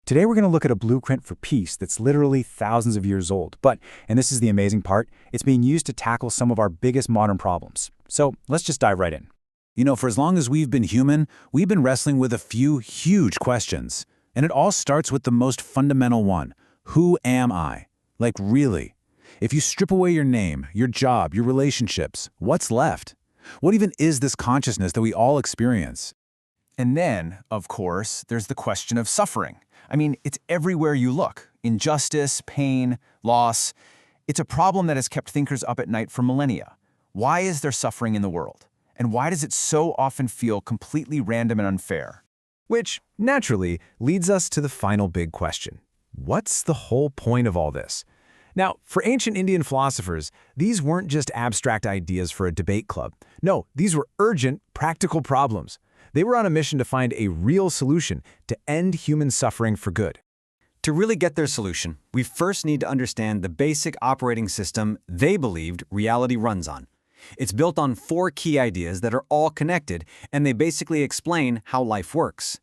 Today we're going to look at a blueprint for peace that's literally thousands of years old, but, and this is the amazing part, it's being used to tackle some of our biggest modern problems. So let's just dive right in. For as long as we've been human, we've been wrestling with a few huge questions. And it all starts with the most fundamental one. Who am I? Like, really? If you strip away your name, your job, your relationships, what's left? What even is this consciousness that we all experience? And then, of course, there's the question of suffering. It's everywhere you look. Injustice, pain, loss. It's a problem that has kept thinkers up at night for millennia. Why is there suffering in the world? And why does it so often feel completely random and unfair? Which, naturally, leads us to the final big question. What's the whole point of all this? Now, for ancient Indian philosophers, these weren't just abstract ideas for a debate club. No, these were urgent, practical problems. They were on a mission to find a real solution to end human suffering for good. To really get their solution, we first need to understand the basic operating system they believed reality runs on. It's built on 4 key ideas that are all connected, and they basically explain how life works.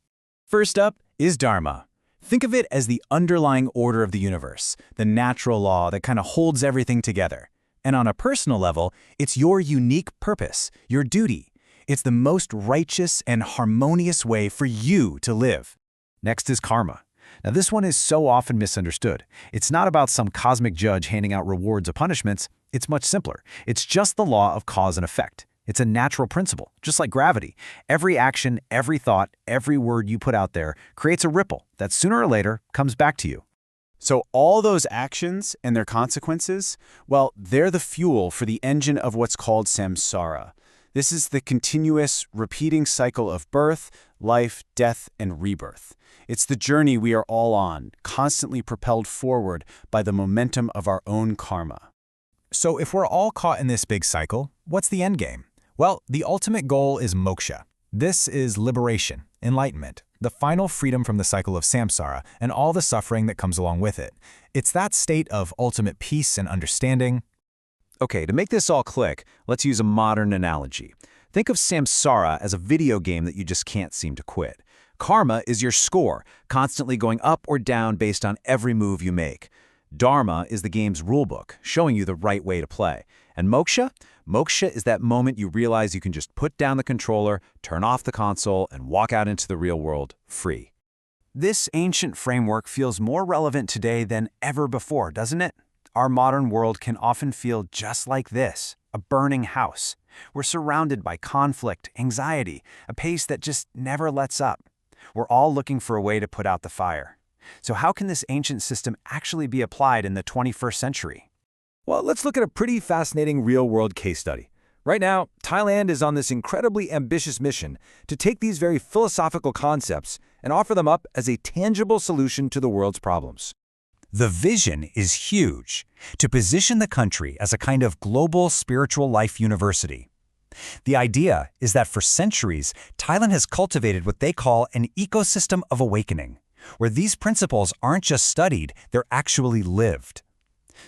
First up is Dharma. Think of it as the underlying order of the universe, the natural law that kind of holds everything together. And on a personal level, it's your unique purpose, your duty. It's the most righteous and harmonious way for you to live. Next is karma. Now, this one is so often misunderstood. It's not about some cosmic judge handing out rewards or punishments. It's much simpler. It's just the law of cause and effect. It's a natural principle, just like gravity. Every action, every thought, every word you put out there creates a ripple that sooner or later comes back to you. So all those actions and their consequences, well, they're the fuel for the engine of what's called samsara. This is the continuous, repeating cycle of birth, life, death, and rebirth. It's the journey we are all on, constantly propelled forward by the momentum of our own karma. So if we're all caught in this big cycle, what's the end game? Well, the ultimate goal is moksha. This is liberation, enlightenment, the final freedom from the cycle of samsara and all the suffering that comes along with it. It's that state of ultimate peace and understanding. Okay, to make this all click, let's use a modern analogy. Think of samsara as a video game that you just can't seem to quit. Karma is your score, constantly going up or down based on every move you make. Dharma is the game's rulebook, showing you the right way to play. And moksha? Moksha is that moment you realize you can just put down the controller, turn off the console, and walk out into the real world free. This ancient framework feels more relevant today than ever before, doesn't it? Our modern world can often feel just like this, a burning house. We're surrounded by conflict, anxiety, a pace that just never lets up. We're all looking for a way to put out the fire. So how can this ancient system actually be applied in the 21st century? Well, let's look at a pretty fascinating real-world case study. Right now, Thailand is on this incredibly ambitious mission to take these very philosophical concepts and offer them up as a tangible solution to the world's problems. The vision is huge, to position the country as a kind of global spiritual life university. The idea is that for centuries, Thailand has cultivated what they call an ecosystem of awakening, where these principles aren't just studied, they're actually lived.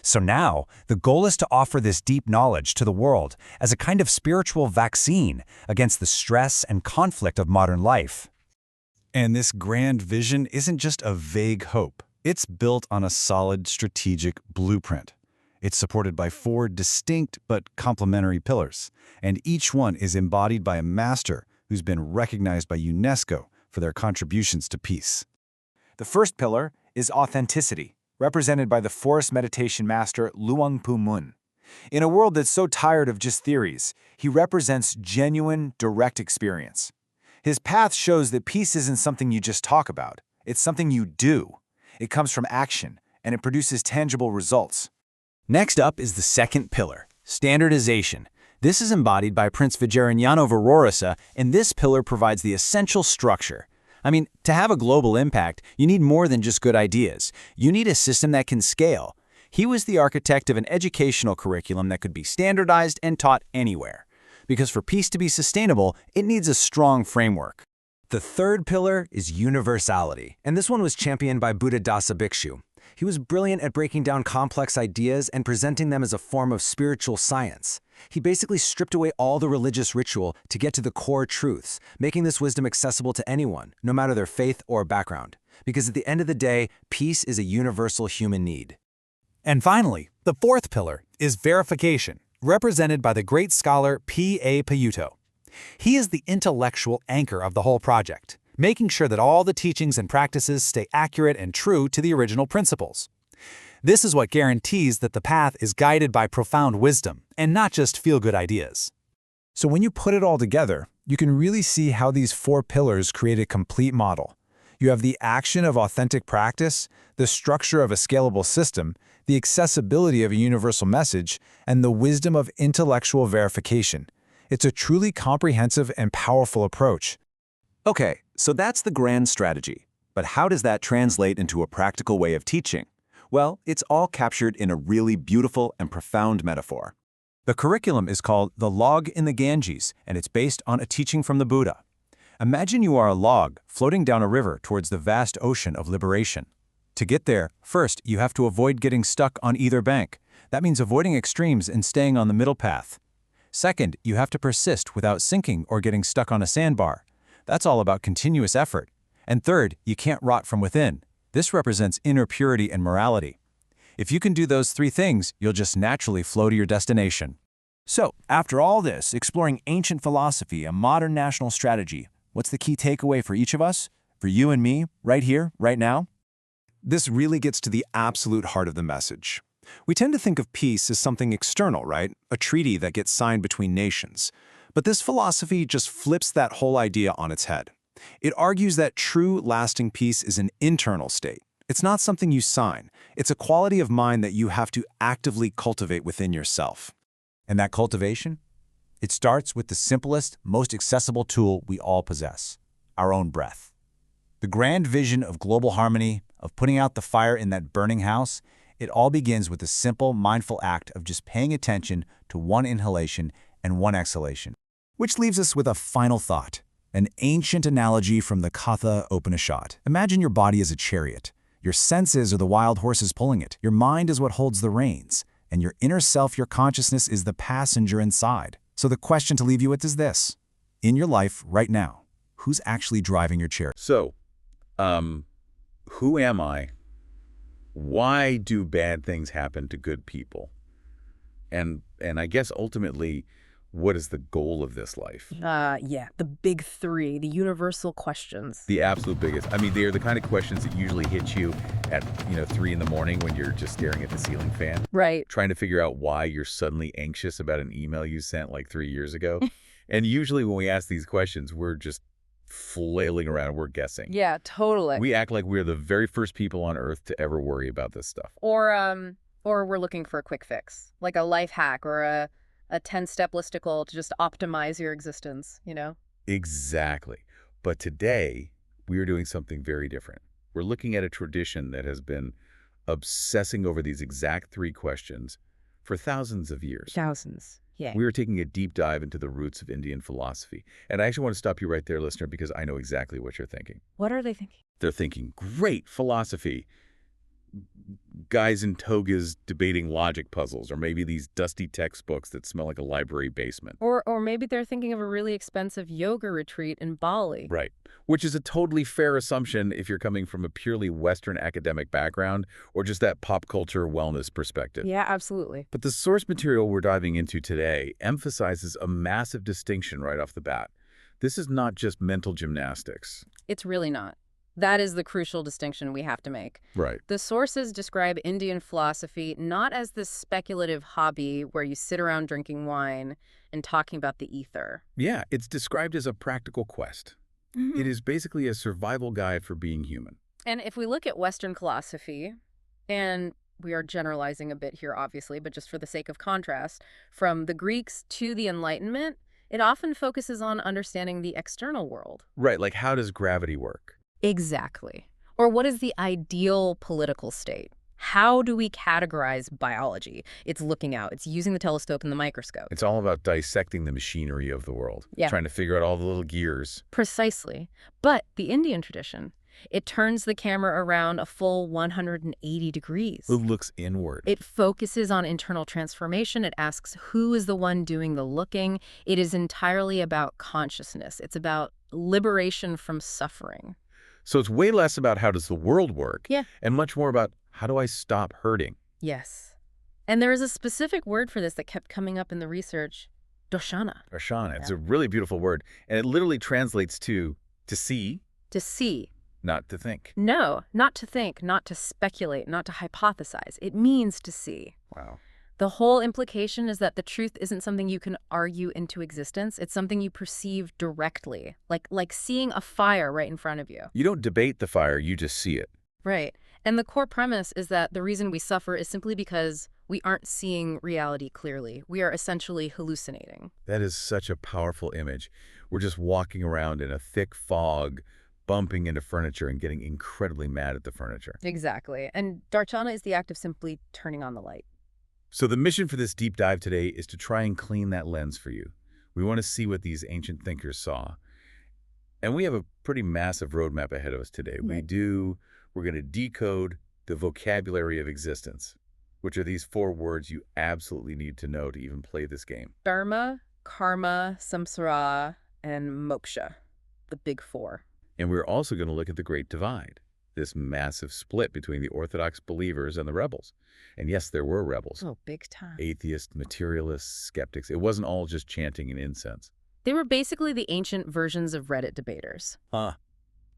So now, the goal is to offer this deep knowledge to the world as a kind of spiritual vaccine against the stress and conflict of modern life. And this grand vision isn't just a vague hope. It's built on a solid strategic blueprint. It's supported by 4 distinct but complementary pillars, and each one is embodied by a master who's been recognized by UNESCO for their contributions to peace. The first pillar is authenticity, represented by the forest meditation master Luang Pu Mun. In a world that's so tired of just theories, he represents genuine, direct experience. His path shows that peace isn't something you just talk about. It's something you do. It comes from action, and it produces tangible results. Next up is the second pillar, standardization. This is embodied by Prince Vijayaranyana of Aurorasa, and this pillar provides the essential structure. To have a global impact, you need more than just good ideas. You need a system that can scale. He was the architect of an educational curriculum that could be standardized and taught anywhere. Because for peace to be sustainable, it needs a strong framework. The third pillar is universality, and this one was championed by Buddhadasa Bhikshu. He was brilliant at breaking down complex ideas and presenting them as a form of spiritual science. He basically stripped away all the religious ritual to get to the core truths, making this wisdom accessible to anyone, no matter their faith or background. Because at the end of the day, peace is a universal human need. And finally, the fourth pillar is verification, represented by the great scholar P.A. Payutto. He is the intellectual anchor of the whole project, making sure that all the teachings and practices stay accurate and true to the original principles. This is what guarantees that the path is guided by profound wisdom and not just feel-good ideas. So when you put it all together, you can really see how these four pillars create a complete model. You have the action of authentic practice, the structure of a scalable system, the accessibility of a universal message, and the wisdom of intellectual verification. It's a truly comprehensive and powerful approach. Okay, so that's the grand strategy. But how does that translate into a practical way of teaching? Well, it's all captured in a really beautiful and profound metaphor. The curriculum is called The Log in the Ganges, and it's based on a teaching from the Buddha. Imagine you are a log floating down a river towards the vast ocean of liberation. To get there, first, you have to avoid getting stuck on either bank. That means avoiding extremes and staying on the middle path. Second, you have to persist without sinking or getting stuck on a sandbar. That's all about continuous effort. And third, you can't rot from within. This represents inner purity and morality. If you can do those three things, you'll just naturally flow to your destination. So, after all this, exploring ancient philosophy, a modern national strategy, what's the key takeaway for each of us? For you and me, right here, right now? This really gets to the absolute heart of the message. We tend to think of peace as something external, right? A treaty that gets signed between nations. But this philosophy just flips that whole idea on its head. It argues that true, lasting peace is an internal state. It's not something you sign. It's a quality of mind that you have to actively cultivate within yourself. And that cultivation? It starts with the simplest, most accessible tool we all possess, our own breath. The grand vision of global harmony, of putting out the fire in that burning house, it all begins with the simple, mindful act of just paying attention to one inhalation and one exhalation. Which leaves us with a final thought, an ancient analogy from the Katha Upanishad. Imagine your body as a chariot. Your senses are the wild horses pulling it. Your mind is what holds the reins. And your inner self, your consciousness, is the passenger inside. So the question to leave you with is this. In your life right now, who's actually driving your chariot? So, who am I? Why do bad things happen to good people? And I guess ultimately, what is the goal of this life? Yeah, the big three, the universal questions. The absolute biggest. I mean, they are the kind of questions that usually hit you at, 3 in the morning when you're just staring at the ceiling fan. Right. Trying to figure out why you're suddenly anxious about an email you sent like 3 years ago. And usually when we ask these questions, we're just flailing around, we're guessing. Yeah, totally. We act like we're the very first people on earth to ever worry about this stuff. Or we're looking for a quick fix, like a life hack or a 10-step listicle to just optimize your existence, Exactly. But today, we are doing something very different. We're looking at a tradition that has been obsessing over these exact three questions for thousands of years. Thousands, yeah. We are taking a deep dive into the roots of Indian philosophy. And I actually want to stop you right there, listener, because I know exactly what you're thinking. What are they thinking? They're thinking, great philosophy. Guys in togas debating logic puzzles, or maybe these dusty textbooks that smell like a library basement. Or maybe they're thinking of a really expensive yoga retreat in Bali. Right. Which is a totally fair assumption if you're coming from a purely Western academic background or just that pop culture wellness perspective. Yeah, absolutely. But the source material we're diving into today emphasizes a massive distinction right off the bat. This is not just mental gymnastics. It's really not. That is the crucial distinction we have to make. Right. The sources describe Indian philosophy not as this speculative hobby where you sit around drinking wine and talking about the ether. Yeah, it's described as a practical quest. Mm-hmm. It is basically a survival guide for being human. And if we look at Western philosophy, and we are generalizing a bit here, obviously, but just for the sake of contrast, from the Greeks to the Enlightenment, it often focuses on understanding the external world. Right, like how does gravity work? Exactly. Or what is the ideal political state? How do we categorize biology? It's looking out. It's using the telescope and the microscope. It's all about dissecting the machinery of the world. Yeah. Trying to figure out all the little gears. Precisely. But the Indian tradition, It turns the camera around a full 180 degrees. It looks inward. It focuses on internal transformation. It asks who is the one doing the looking. It is entirely about consciousness. It's about liberation from suffering. So it's way less about how does the world work, Yeah. and much more about how do I stop hurting. Yes. And there is a specific word for this that kept coming up in the research, darshana. Darshana, it's a really beautiful word, and it literally translates to see, To see. not to think. No, not to think, not to speculate, not to hypothesize. It means to see. Wow. The whole implication is that the truth isn't something you can argue into existence. It's something you perceive directly, like seeing a fire right in front of you. You don't debate the fire, you just see it. Right. And the core premise is that the reason we suffer is simply because we aren't seeing reality clearly. We are essentially hallucinating. That is such a powerful image. We're just walking around in a thick fog, bumping into furniture and getting incredibly mad at the furniture. Exactly. And darshana is the act of simply turning on the light. So the mission for this deep dive today is to try and clean that lens for you. We want to see what these ancient thinkers saw. And we have a pretty massive roadmap ahead of us today. Right. We're going to decode the vocabulary of existence, which are these 4 words you absolutely need to know to even play this game. Dharma, karma, samsara, and moksha, the big 4. And we're also going to look at the Great Divide, this massive split between the Orthodox believers and the rebels. And yes, there were rebels. Oh, big time. Atheists, materialists, skeptics. It wasn't all just chanting and incense. They were basically the ancient versions of Reddit debaters.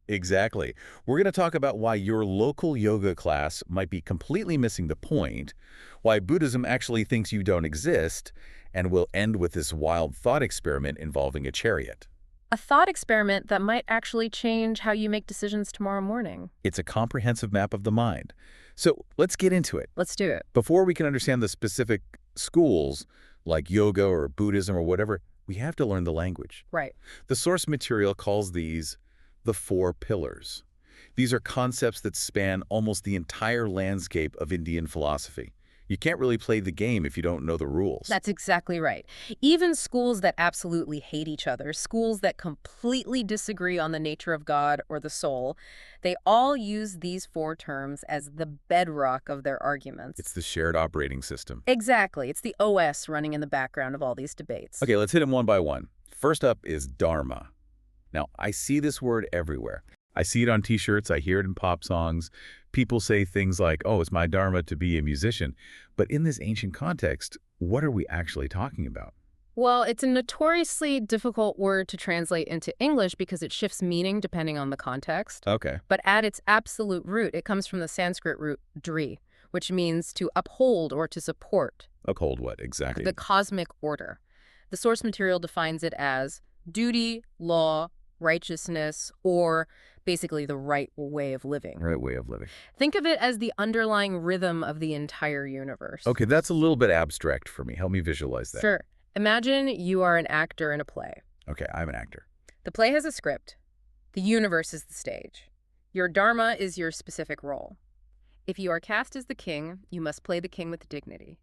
Exactly. We're going to talk about why your local yoga class might be completely missing the point, why Buddhism actually thinks you don't exist, and we'll end with this wild thought experiment involving a chariot. A thought experiment that might actually change how you make decisions tomorrow morning. It's a comprehensive map of the mind. So let's get into it. Let's do it. Before we can understand the specific schools, like yoga or Buddhism or whatever, we have to learn the language. Right. The source material calls these the 4 pillars. These are concepts that span almost the entire landscape of Indian philosophy. You can't really play the game if you don't know the rules. That's exactly right. Even schools that absolutely hate each other, schools that completely disagree on the nature of God or the soul, they all use these 4 terms as the bedrock of their arguments. It's the shared operating system. Exactly. It's the OS running in the background of all these debates. Okay, let's hit them one by one. First up is Dharma. Now, I see this word everywhere. I see it on T-shirts, I hear it in pop songs. People say things like, oh, it's my dharma to be a musician. But in this ancient context, what are we actually talking about? Well, it's a notoriously difficult word to translate into English because it shifts meaning depending on the context. Okay. But at its absolute root, it comes from the Sanskrit root dri, which means to uphold or to support. Uphold what, exactly? The cosmic order. The source material defines it as duty, law, righteousness, or basically the right way of living. Right way of living. Think of it as the underlying rhythm of the entire universe. Okay, that's a little bit abstract for me. Help me visualize that. Sure. Imagine you are an actor in a play. Okay, I'm an actor. The play has a script. The universe is the stage. Your dharma is your specific role. If you are cast as the king, you must play the king with dignity.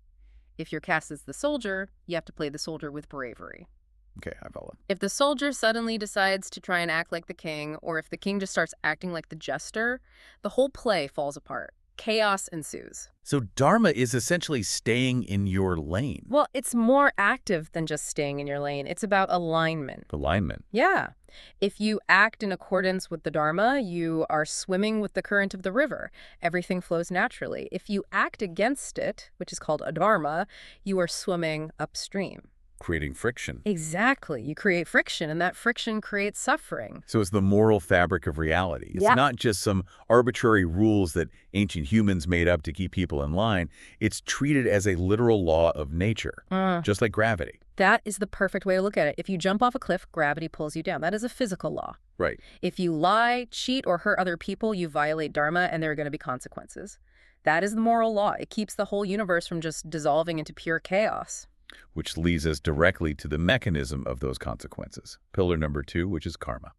If you're cast as the soldier, you have to play the soldier with bravery. Okay, I follow. If the soldier suddenly decides to try and act like the king, or if the king just starts acting like the jester, the whole play falls apart. Chaos ensues. So dharma is essentially staying in your lane. Well, it's more active than just staying in your lane. It's about alignment. Alignment. Yeah. If you act in accordance with the dharma, you are swimming with the current of the river. Everything flows naturally. If you act against it, which is called adharma, you are swimming upstream. Creating friction. Exactly. You create friction, and that friction creates suffering. So it's the moral fabric of reality. It's Yeah. not just some arbitrary rules that ancient humans made up to keep people in line. It's treated as a literal law of nature, just like gravity. That is the perfect way to look at it. If you jump off a cliff, gravity pulls you down. That is a physical law. Right. If you lie, cheat, or hurt other people, you violate dharma, and there are going to be consequences. That is the moral law. It keeps the whole universe from just dissolving into pure chaos. Which leads us directly to the mechanism of those consequences. Pillar number 2, which is karma.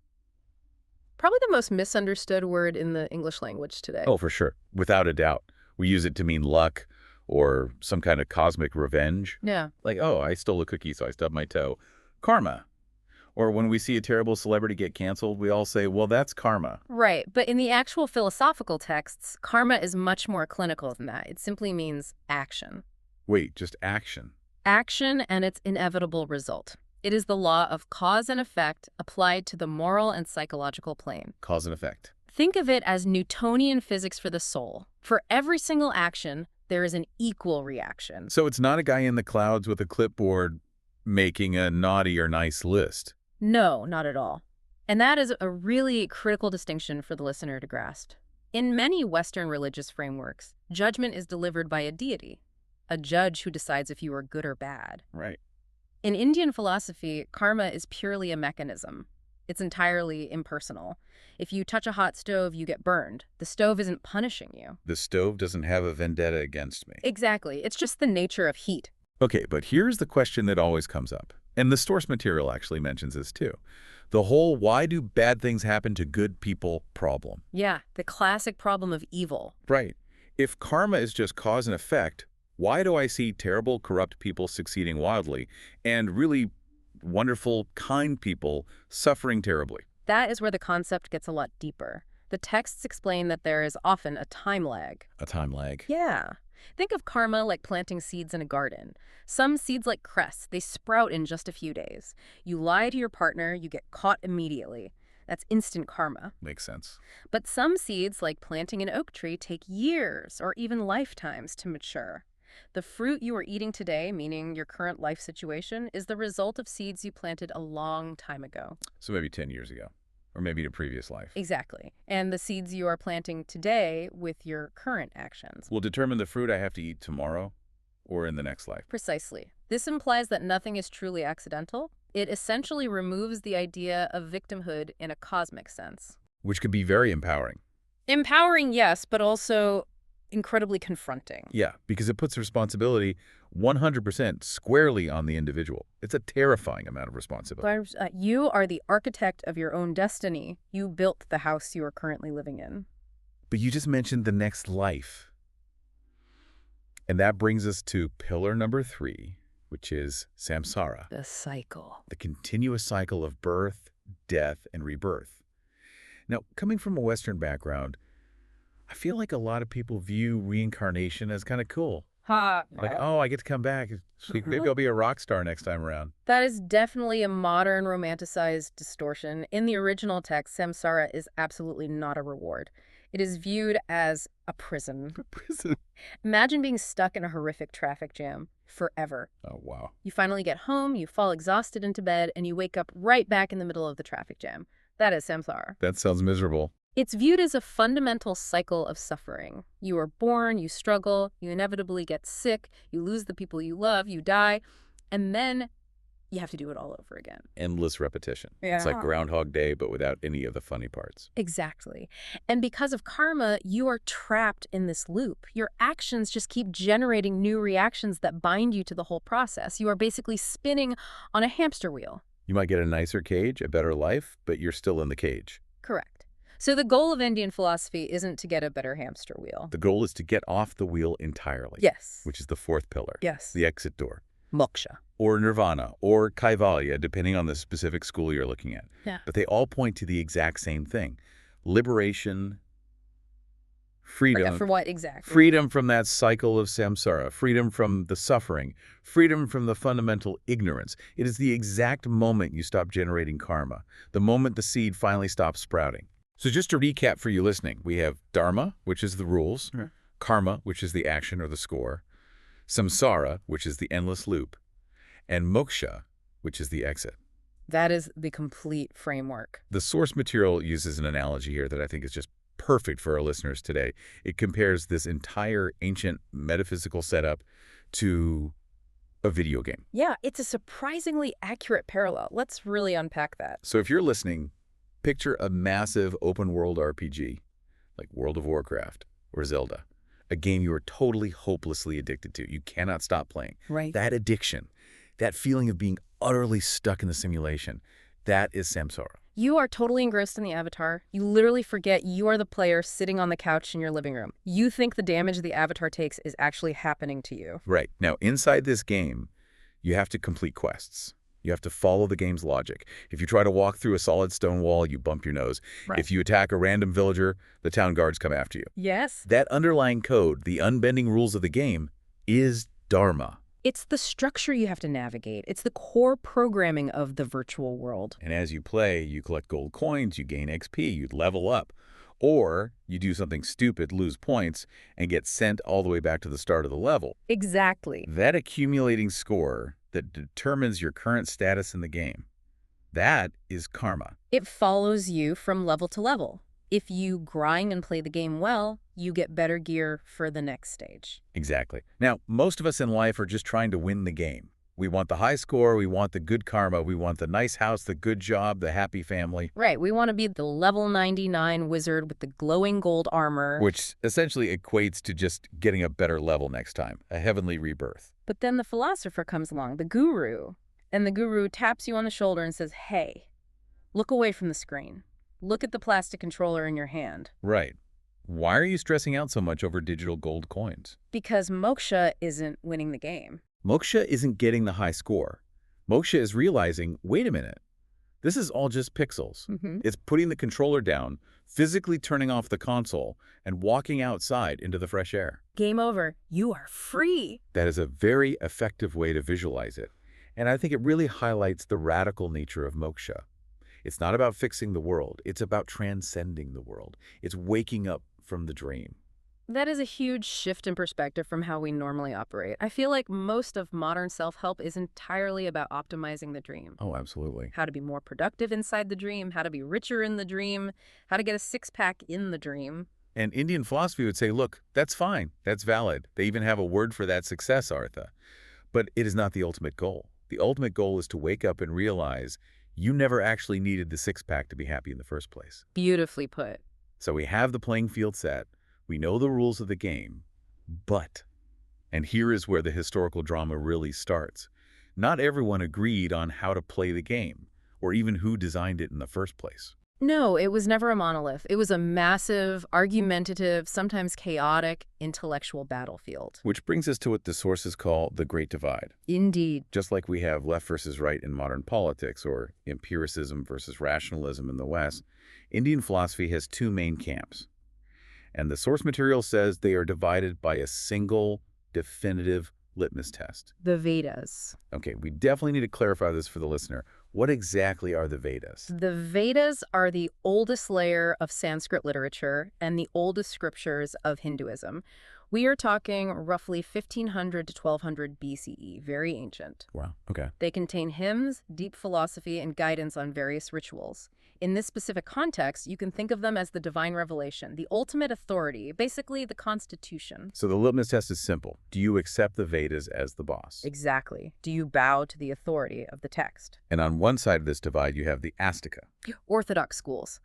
Probably the most misunderstood word in the English language today. Oh, for sure. Without a doubt. We use it to mean luck or some kind of cosmic revenge. Yeah. Like, oh, I stole a cookie, so I stubbed my toe. Karma. Or when we see a terrible celebrity get canceled, we all say, well, that's karma. Right, but in the actual philosophical texts, karma is much more clinical than that. It simply means action. Wait, just action. Action and its inevitable result. It is the law of cause and effect applied to the moral and psychological plane. Cause and effect. Think of it as Newtonian physics for the soul. For every single action, there is an equal reaction. So it's not a guy in the clouds with a clipboard making a naughty or nice list. No, not at all. And that is a really critical distinction for the listener to grasp. In many Western religious frameworks, judgment is delivered by a deity, a judge who decides if you are good or bad. Right. In Indian philosophy, karma is purely a mechanism. It's entirely impersonal. If you touch a hot stove, you get burned. The stove isn't punishing you. The stove doesn't have a vendetta against me. Exactly. It's just the nature of heat. Okay, but here's the question that always comes up. And the source material actually mentions this too. The whole why do bad things happen to good people problem. Yeah, the classic problem of evil. Right. If karma is just cause and effect, why do I see terrible, corrupt people succeeding wildly and really wonderful, kind people suffering terribly? That is where the concept gets a lot deeper. The texts explain that there is often a time lag. A time lag. Yeah. Think of karma like planting seeds in a garden. Some seeds like cress, they sprout in just a few days. You lie to your partner, you get caught immediately. That's instant karma. Makes sense. But some seeds, like planting an oak tree, take years or even lifetimes to mature. The fruit you are eating today, meaning your current life situation, is the result of seeds you planted a long time ago. So maybe 10 years ago, or maybe in a previous life. Exactly. And the seeds you are planting today with your current actions. Will determine the fruit I have to eat tomorrow or in the next life. Precisely. This implies that nothing is truly accidental. It essentially removes the idea of victimhood in a cosmic sense. Which can be very empowering. Empowering, yes, but also incredibly confronting. Yeah, because it puts responsibility 100% squarely on the individual. It's a terrifying amount of responsibility. You are the architect of your own destiny. You built the house you are currently living in. But you just mentioned the next life. And that brings us to pillar number 3, which is samsara. The cycle. The continuous cycle of birth, death, and rebirth. Now, coming from a Western background, I feel like a lot of people view reincarnation as kind of cool. Like, oh, I get to come back. Maybe I'll be a rock star next time around. That is definitely a modern romanticized distortion. In the original text, samsara is absolutely not a reward. It is viewed as a prison. Prison. Imagine being stuck in a horrific traffic jam forever. Oh, wow. You finally get home, you fall exhausted into bed, and you wake up right back in the middle of the traffic jam. That is samsara. That sounds miserable. It's viewed as a fundamental cycle of suffering. You are born, you struggle, you inevitably get sick, you lose the people you love, you die, and then you have to do it all over again. Endless repetition. Yeah. It's like Groundhog Day, but without any of the funny parts. Exactly. And because of karma, you are trapped in this loop. Your actions just keep generating new reactions that bind you to the whole process. You are basically spinning on a hamster wheel. You might get a nicer cage, a better life, but you're still in the cage. Correct. So the goal of Indian philosophy isn't to get a better hamster wheel. The goal is to get off the wheel entirely. Yes. Which is the 4th pillar. Yes. The exit door. Moksha. Or nirvana, or kaivalya, depending on the specific school you're looking at. Yeah. But they all point to the exact same thing. Liberation, freedom. For what exactly? Freedom from that cycle of samsara, freedom from the suffering, freedom from the fundamental ignorance. It is the exact moment you stop generating karma, the moment the seed finally stops sprouting. So just to recap for you listening, we have dharma, which is the rules, karma, which is the action or the score, samsara, which is the endless loop, and moksha, which is the exit. That is the complete framework. The source material uses an analogy here that I think is just perfect for our listeners today. It compares this entire ancient metaphysical setup to a video game. Yeah, it's a surprisingly accurate parallel. Let's really unpack that. So if you're listening, picture a massive open-world RPG, like World of Warcraft or Zelda, a game you are totally hopelessly addicted to. You cannot stop playing. Right. That addiction, that feeling of being utterly stuck in the simulation, that is samsara. You are totally engrossed in the avatar. You literally forget you are the player sitting on the couch in your living room. You think the damage the avatar takes is actually happening to you. Right. Now, inside this game, you have to complete quests. You have to follow the game's logic. If you try to walk through a solid stone wall, you bump your nose. Right. If you attack a random villager, the town guards come after you. Yes. That underlying code, the unbending rules of the game, is Dharma. It's the structure you have to navigate. It's the core programming of the virtual world. And as you play, you collect gold coins, you gain XP, you level up. Or you do something stupid, lose points, and get sent all the way back to the start of the level. Exactly. That accumulating score that determines your current status in the game, that is karma. It follows you from level to level. If you grind and play the game well, you get better gear for the next stage. Exactly. Now, most of us in life are just trying to win the game. We want the high score, we want the good karma, we want the nice house, the good job, the happy family. Right, we want to be the level 99 wizard with the glowing gold armor. Which essentially equates to just getting a better level next time, a heavenly rebirth. But then the philosopher comes along, the guru, and the guru taps you on the shoulder and says, hey, look away from the screen. Look at the plastic controller in your hand. Right. Why are you stressing out so much over digital gold coins? Because Moksha isn't winning the game. Moksha isn't getting the high score. Moksha is realizing, wait a minute, this is all just pixels. It's putting the controller down, physically turning off the console, and walking outside into the fresh air. Game over. You are free. That is a very effective way to visualize it. And I think it really highlights the radical nature of moksha. It's not about fixing the world. It's about transcending the world. It's waking up from the dream. That is a huge shift in perspective from how we normally operate. I feel like most of modern self-help is entirely about optimizing the dream. Oh, absolutely. How to be more productive inside the dream, how to be richer in the dream, how to get a six-pack in the dream. And Indian philosophy would say, look, that's fine. That's valid. They even have a word for that success, Artha. But it is not the ultimate goal. The ultimate goal is to wake up and realize you never actually needed the six-pack to be happy in the first place. Beautifully put. So we have the playing field set. We know the rules of the game, but, and here is where the historical drama really starts, not everyone agreed on how to play the game, or even who designed it in the first place. No, it was never a monolith. It was a massive, argumentative, sometimes chaotic, intellectual battlefield. Which brings us to what the sources call the Great Divide. Indeed. Just like we have left versus right in modern politics, or empiricism versus rationalism in the West, Indian philosophy has two main camps. And the source material says they are divided by a single, definitive litmus test. The Vedas. Okay, we definitely need to clarify this for the listener. What exactly are the Vedas? The Vedas are the oldest layer of Sanskrit literature and the oldest scriptures of Hinduism. We are talking roughly 1500 to 1200 BCE, very ancient. Wow, okay. They contain hymns, deep philosophy, and guidance on various rituals. In this specific context, you can think of them as the divine revelation, the ultimate authority, basically the Constitution. So the litmus test is simple. Do you accept the Vedas as the boss? Exactly. Do you bow to the authority of the text? And on one side of this divide, you have the Astika. Orthodox schools.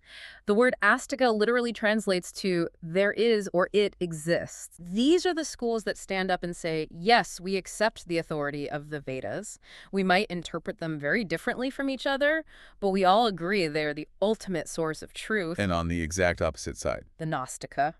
The word Astika literally translates to there is or it exists. These are the schools that stand up and say, yes, we accept the authority of the Vedas. We might interpret them very differently from each other, but we all agree they're the ultimate source of truth. And on the exact opposite side, The Gnostica,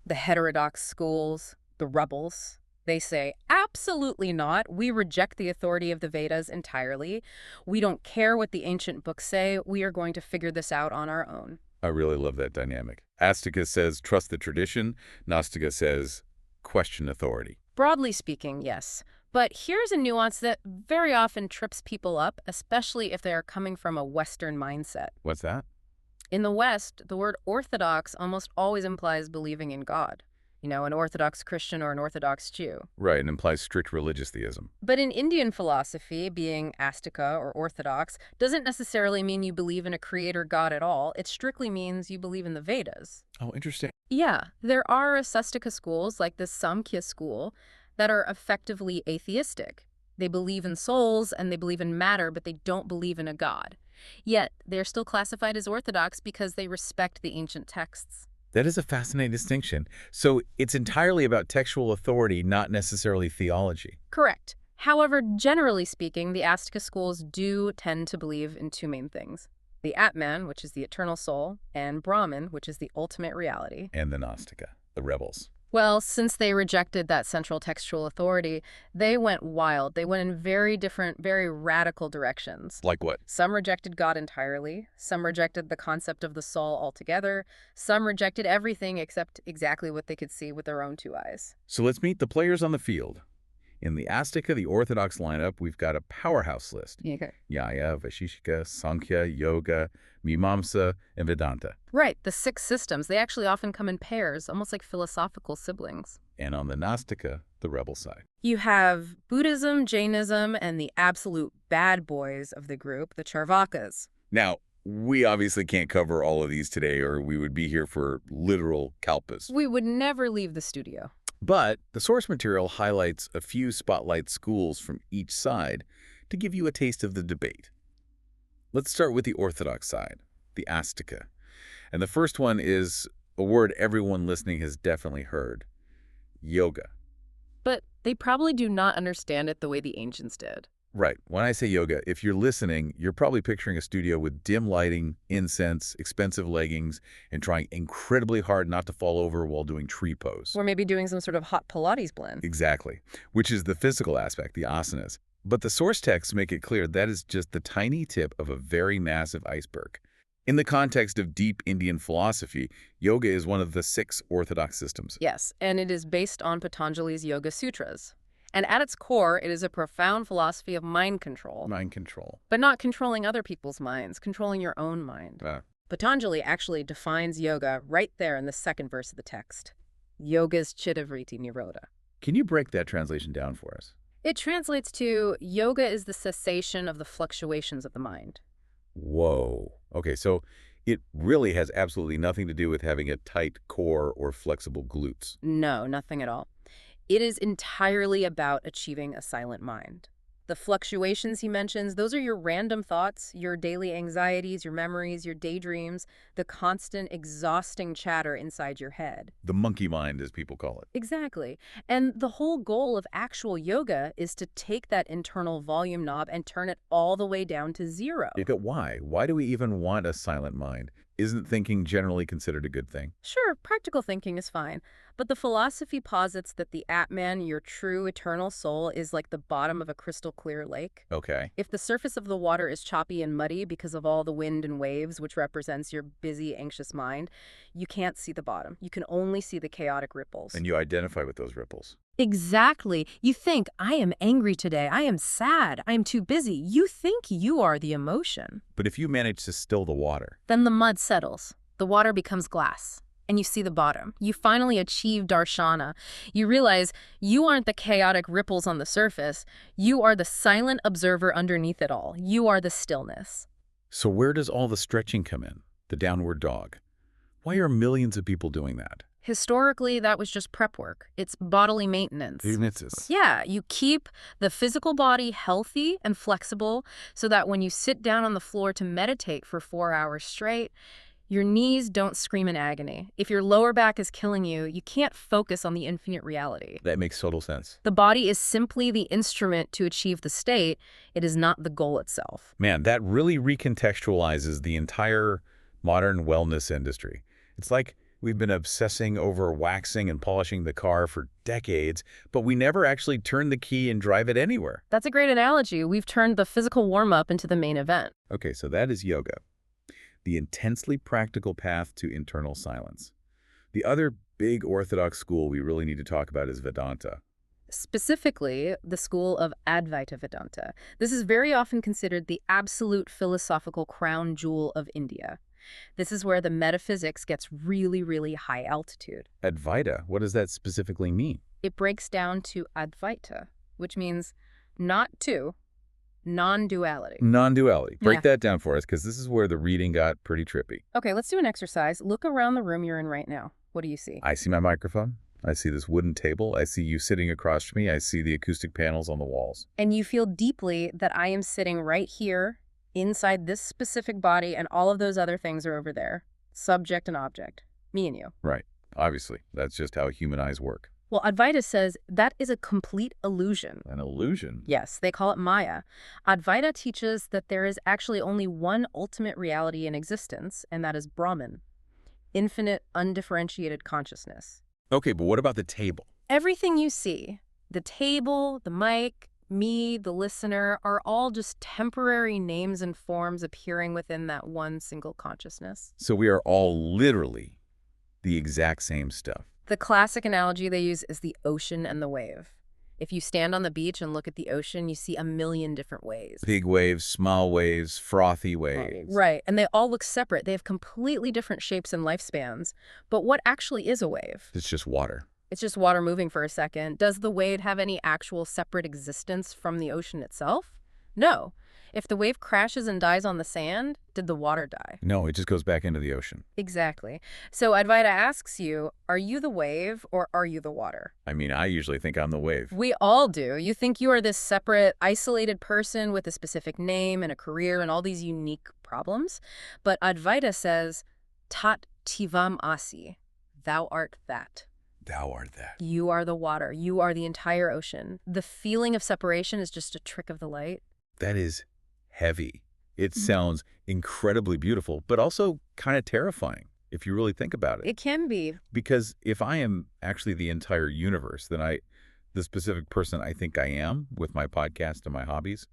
the heterodox schools, the rebels. They say, absolutely not. We reject the authority of the Vedas entirely. We don't care what the ancient books say. We are going to figure this out on our own. I really love that dynamic. Astika says, trust the tradition. Gnostica says, question authority. Broadly speaking, yes. But here's a nuance that very often trips people up, especially if they are coming from a Western mindset. What's that? In the West, the word orthodox almost always implies believing in God. You know, an Orthodox Christian or an Orthodox Jew. Right, it implies strict religious theism. But in Indian philosophy, being Astika or Orthodox doesn't necessarily mean you believe in a creator God at all. It strictly means you believe in the Vedas. Oh, interesting. Yeah, there are Asastika schools like the Samkhya school that are effectively atheistic. They believe in souls and they believe in matter, but they don't believe in a God. Yet, they're still classified as Orthodox because they respect the ancient texts. That is a fascinating distinction. So it's entirely about textual authority, not necessarily theology. Correct. However, generally speaking, the Astika schools do tend to believe in two main things. The Atman, which is the eternal soul, and Brahman, which is the ultimate reality. And the Gnostica, the rebels. Well, since they rejected that central textual authority, they went wild. They went in very different, very radical directions. Like what? Some rejected God entirely, some rejected the concept of the soul altogether, some rejected everything except exactly what they could see with their own two eyes. So let's meet the players on the field. In the Astika, the orthodox lineup, we've got a powerhouse list. Okay. Nyaya, Vaisheshika, Sankhya, Yoga, Mimamsa, and Vedanta. Right, the 6 systems, they actually often come in pairs, almost like philosophical siblings. And on the Nastika, the rebel side. You have Buddhism, Jainism, and the absolute bad boys of the group, the Charvakas. Now, we obviously can't cover all of these today, or we would be here for literal kalpas. We would never leave the studio. But the source material highlights a few spotlight schools from each side to give you a taste of the debate. Let's start with the orthodox side, the Astika. And the first one is a word everyone listening has definitely heard, yoga. But they probably do not understand it the way the ancients did. Right. When I say yoga, if you're listening, you're probably picturing a studio with dim lighting, incense, expensive leggings, and trying incredibly hard not to fall over while doing tree pose. Or maybe doing some sort of hot Pilates blend. Exactly, which is the physical aspect, the asanas. But the source texts make it clear that is just the tiny tip of a very massive iceberg. In the context of deep Indian philosophy, yoga is one of the 6 orthodox systems. Yes, and it is based on Patanjali's Yoga Sutras. And at its core, it is a profound philosophy of mind control. Mind control. But not controlling other people's minds, controlling your own mind. Patanjali actually defines yoga right there in the 2nd verse of the text. Yoga's chittavritti nirodha. Can you break that translation down for us? It translates to, yoga is the cessation of the fluctuations of the mind. Whoa. Okay, so it really has absolutely nothing to do with having a tight core or flexible glutes. No, nothing at all. It is entirely about achieving a silent mind. The fluctuations he mentions, those are your random thoughts, your daily anxieties, your memories, your daydreams, the constant exhausting chatter inside your head. The monkey mind, as people call it. Exactly. And the whole goal of actual yoga is to take that internal volume knob and turn it all the way down to 0. But why? Why do we even want a silent mind? Isn't thinking generally considered a good thing? Sure, practical thinking is fine, but the philosophy posits that the Atman, your true eternal soul, is like the bottom of a crystal clear lake. Okay. If the surface of the water is choppy and muddy because of all the wind and waves, which represents your busy, anxious mind, you can't see the bottom. You can only see the chaotic ripples. And you identify with those ripples. Exactly. You think, I am angry today, I am sad, I am too busy. You think you are the emotion. But if you manage to still the water, Then the mud settles. The water becomes glass. And you see the bottom. You finally achieve darshana. You realize you aren't the chaotic ripples on the surface. You are the silent observer underneath it all. You are the stillness. so where does all the stretching come in? The downward dog. Why are millions of people doing that? Historically, that was just prep work. It's bodily maintenance. Yeah, you keep the physical body healthy and flexible so that when you sit down on the floor to meditate for 4 hours straight, your knees don't scream in agony. If your lower back is killing you, you can't focus on the infinite reality. That makes total sense. The body is simply the instrument to achieve the state. It is not the goal itself. Man, that really recontextualizes the entire modern wellness industry. It's like we've been obsessing over waxing and polishing the car for decades, but we never actually turn the key and drive it anywhere. That's a great analogy. We've turned the physical warm-up into the main event. Okay, so that is yoga, the intensely practical path to internal silence. The other big orthodox school we really need to talk about is Vedanta. Specifically, the school of Advaita Vedanta. This is very often considered the absolute philosophical crown jewel of India. This is where the metaphysics gets really, really high altitude. Advaita, what does that specifically mean? It breaks down to Advaita, which means not two, non-duality. Non-duality. Break Yeah. that down for us, because this is where the reading got pretty trippy. Okay, let's do an exercise. Look around the room you're in right now. What do you see? I see my microphone. I see this wooden table. I see you sitting across from me. I see the acoustic panels on the walls. And you feel deeply that I am sitting right here inside this specific body, and all of those other things are over there. Subject and object. Me and you. Right. Obviously, that's just how human eyes work. Well, Advaita says that is a complete illusion. An illusion? Yes, they call it Maya. Advaita teaches that there is actually only one ultimate reality in existence, and that is Brahman. Infinite, undifferentiated consciousness. Okay, but what about the table? Everything you see, the table, the mic, me, the listener, are all just temporary names and forms appearing within that one single consciousness. So we are all literally the exact same stuff. The classic analogy they use is the ocean and the wave. If you stand on the beach and look at the ocean, you see a million different waves. Big waves, small waves, frothy waves. Right, and they all look separate. They have completely different shapes and lifespans. But what actually is a wave? It's just water. It's just water moving for a second. Does the wave have any actual separate existence from the ocean itself? No. If the wave crashes and dies on the sand, did the water die? No, it just goes back into the ocean. Exactly. So Advaita asks you, are you the wave or are you the water? I mean, I usually think I'm the wave. We all do. You think you are this separate, isolated person with a specific name and a career and all these unique problems. But Advaita says, Tat Tivam Asi, thou art that. Thou art that. You are the water. You are the entire ocean. The feeling of separation is just a trick of the light. That is heavy. It sounds incredibly beautiful, but also kind of terrifying if you really think about it. It can be. Because if I am actually the entire universe, then the specific person I think I am with my podcast and my hobbies,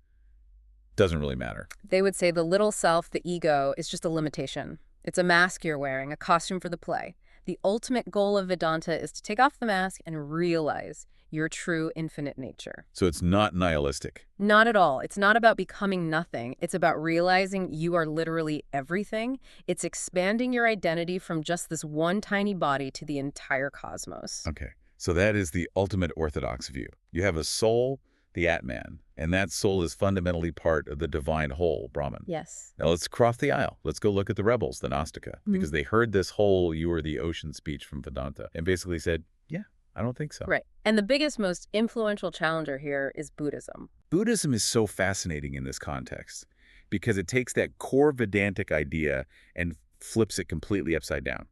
doesn't really matter. They would say the little self, the ego, is just a limitation. It's a mask you're wearing, a costume for the play. The ultimate goal of Vedanta is to take off the mask and realize your true infinite nature. So it's not nihilistic. Not at all. It's not about becoming nothing. It's about realizing you are literally everything. It's expanding your identity from just this one tiny body to the entire cosmos. Okay, so that is the ultimate orthodox view. You have a soul, the Atman, and that soul is fundamentally part of the divine whole, Brahman. Yes. Now let's cross the aisle. Let's go look at the rebels, the Nastika, because they heard this whole you are the ocean speech from Vedanta and basically said, yeah, I don't think so. Right. And the biggest, most influential challenger here is Buddhism. Buddhism is so fascinating in this context because it takes that core Vedantic idea and flips it completely upside down.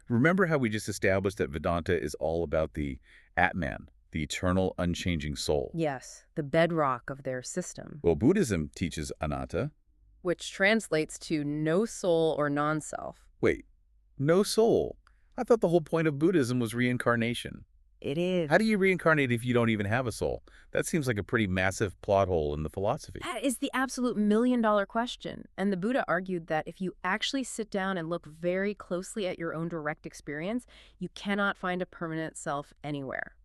Remember how we just established that Vedanta is all about the Atman, the eternal, unchanging soul? Yes, the bedrock of their system. Well, Buddhism teaches anatta. Which translates to no soul or non-self. Wait, no soul? I thought the whole point of Buddhism was reincarnation. It is. How do you reincarnate if you don't even have a soul? That seems like a pretty massive plot hole in the philosophy. That is the absolute million-dollar question. And the Buddha argued that if you actually sit down and look very closely at your own direct experience, you cannot find a permanent self anywhere.